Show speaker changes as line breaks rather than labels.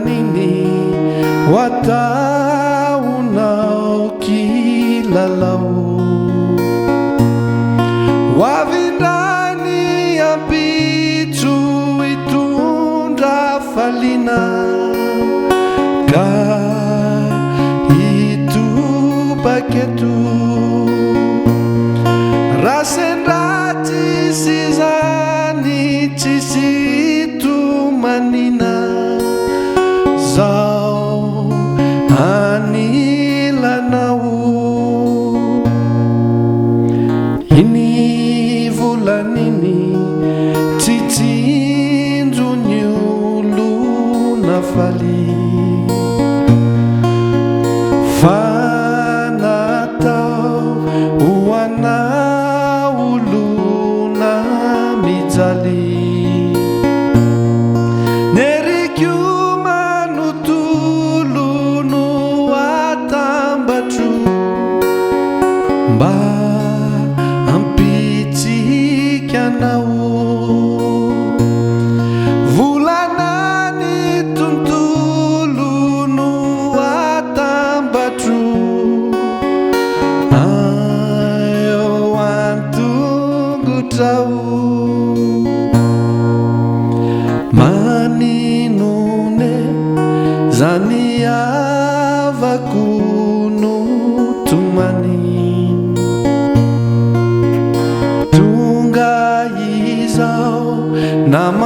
nini wataunao kilalau wavindani ya bitu itunda falina ka itu paketu rasendati sizani cisitu manina zau anilanau ini vulan ini cicinju nyulu nafali fanatau uana uluna mijali mba ampicikanao volanany tontolo no atambatro eo antongotrao maninone zany avako no tomany nama